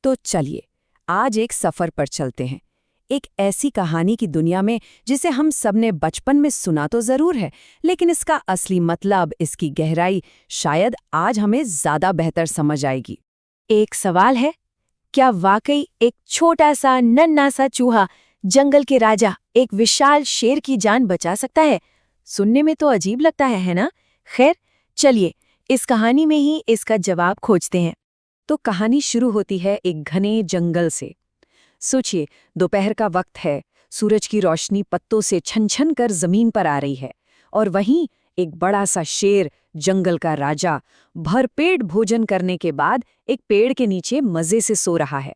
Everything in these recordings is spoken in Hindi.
तो चलिए आज एक सफर पर चलते हैं, एक ऐसी कहानी की दुनिया में जिसे हम सबने बचपन में सुना तो जरूर है, लेकिन इसका असली मतलब, इसकी गहराई शायद आज हमें ज्यादा बेहतर समझ आएगी। एक सवाल है, क्या वाकई एक छोटा सा नन्हा सा चूहा जंगल के राजा एक विशाल शेर की जान बचा सकता है? सुनने में तो अजीब लगता है ना? खैर, चलिए इस कहानी में ही इसका जवाब खोजते हैं। तो कहानी शुरू होती है एक घने जंगल से। सोचिए, दोपहर का वक्त है, सूरज की रोशनी पत्तों से छन छन कर जमीन पर आ रही है, और वहीं एक बड़ा सा शेर, जंगल का राजा, भरपेट भोजन करने के बाद एक पेड़ के नीचे मजे से सो रहा है।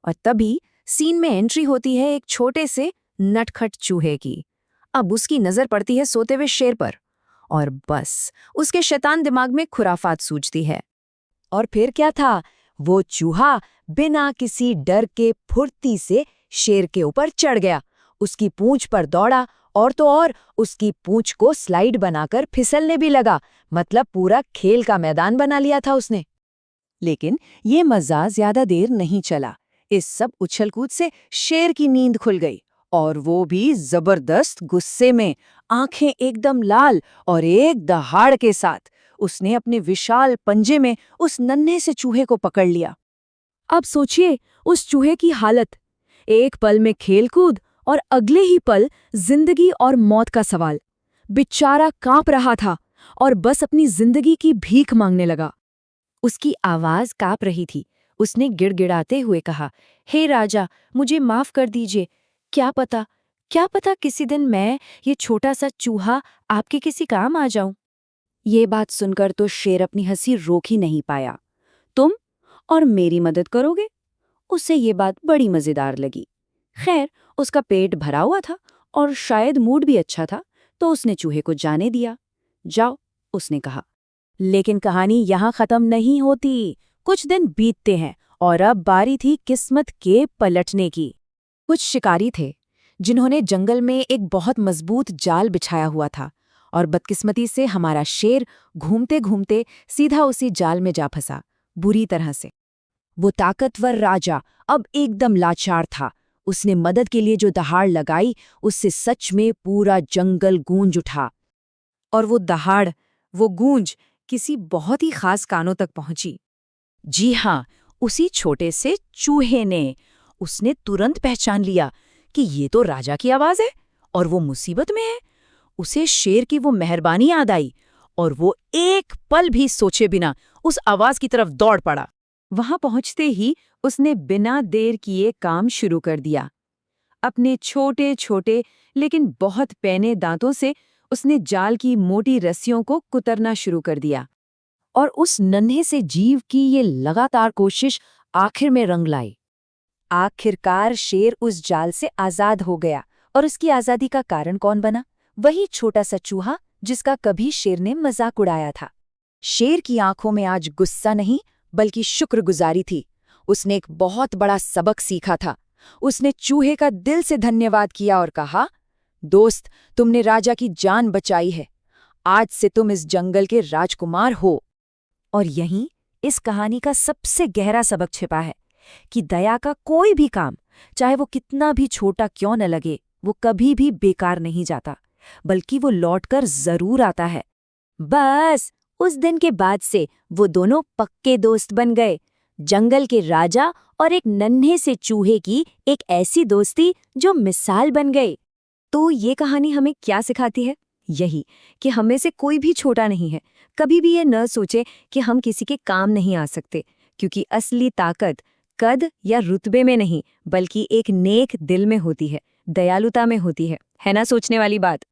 और तभी सीन में एंट्री होती है एक छोटे से नटखट चूहे की। अब उसकी नजर पड़ती है सोते हुए शेर पर, और बस उसके शैतान दिमाग में खुराफात सूझती है। और फिर क्या था, वो चूहा बिना किसी डर के फुर्ती से शेर के ऊपर चढ़ गया, उसकी पूंछ पर दौड़ा, और तो और उसकी पूंछ को स्लाइड बनाकर फिसलने भी लगा। मतलब पूरा खेल का मैदान बना लिया था उसने। लेकिन ये मजा ज्यादा देर नहीं चला। इस सब उछलकूद से शेर की नींद खुल गई, और वो भी जबरदस्त गुस्से में, आंखें एकदम लाल, और एक दहाड़ के साथ उसने अपने विशाल पंजे में उस नन्हे से चूहे को पकड़ लिया। अब सोचिए उस चूहे की हालत, एक पल में खेलकूद और अगले ही पल जिंदगी और मौत का सवाल। बेचारा कांप रहा था और बस अपनी जिंदगी की भीख मांगने लगा। उसकी आवाज कांप रही थी। उसने गिड़गिड़ाते हुए कहा, हे राजा, मुझे माफ कर दीजिए। क्या पता किसी दिन मैं, ये छोटा सा चूहा, आपके किसी काम आ जाऊं। ये बात सुनकर तो शेर अपनी हंसी रोक ही नहीं पाया। तुम और मेरी मदद करोगे? उसे ये बात बड़ी मजेदार लगी। खैर, उसका पेट भरा हुआ था और शायद मूड भी अच्छा था, तो उसने चूहे को जाने दिया। जाओ, उसने कहा। लेकिन कहानी यहाँ खत्म नहीं होती। कुछ दिन बीतते हैं और अब बारी थी किस्मत के पलटने की। कुछ शिकारी थे जिन्होंने जंगल में एक बहुत मजबूत जाल बिछाया हुआ था, और बदकिस्मती से हमारा शेर घूमते घूमते सीधा उसी जाल में जा फंसा, बुरी तरह से। वो ताकतवर राजा अब एकदम लाचार था। उसने मदद के लिए जो दहाड़ लगाई, उससे सच में पूरा जंगल गूंज उठा। और वो दहाड़, वो गूंज किसी बहुत ही खास कानों तक पहुंची। जी हाँ, उसी छोटे से चूहे ने। उसने तुरंत पहचान लिया कि ये तो राजा की आवाज है और वो मुसीबत में है। उसे शेर की वो मेहरबानी याद आई, और वो एक पल भी सोचे बिना उस आवाज की तरफ दौड़ पड़ा। वहां पहुंचते ही उसने बिना देर किए काम शुरू कर दिया। अपने छोटे छोटे लेकिन बहुत पैने दांतों से उसने जाल की मोटी रस्सियों को कुतरना शुरू कर दिया, और उस नन्हे से जीव की ये लगातार कोशिश आखिर में रंग लाई। आखिरकार शेर उस जाल से आजाद हो गया, और उसकी आजादी का कारण कौन बना? वही छोटा सा चूहा जिसका कभी शेर ने मजाक उड़ाया था। शेर की आंखों में आज गुस्सा नहीं, बल्कि शुक्रगुजारी थी। उसने एक बहुत बड़ा सबक सीखा था। उसने चूहे का दिल से धन्यवाद किया और कहा, दोस्त, तुमने राजा की जान बचाई है। आज से तुम इस जंगल के राजकुमार हो। और यहीं इस कहानी का सबसे गहरा सबक छिपा है कि दया का कोई भी काम, चाहे वो कितना भी छोटा क्यों न लगे, वो कभी भी बेकार नहीं जाता, बल्कि वो लौटकर जरूर आता है। बस उस दिन के बाद से वो दोनों पक्के दोस्त बन गए। जंगल के राजा और एक नन्हे से चूहे की एक ऐसी दोस्ती जो मिसाल बन गई। तो ये कहानी हमें क्या सिखाती है? यही कि हमें से कोई भी छोटा नहीं है। कभी भी ये न सोचे कि हम किसी के काम नहीं आ सकते, क्योंकि असली ताकत कद या रुतबे में नहीं, बल्कि एक नेक दिल में होती है, दयालुता में होती है ना? सोचने वाली बात।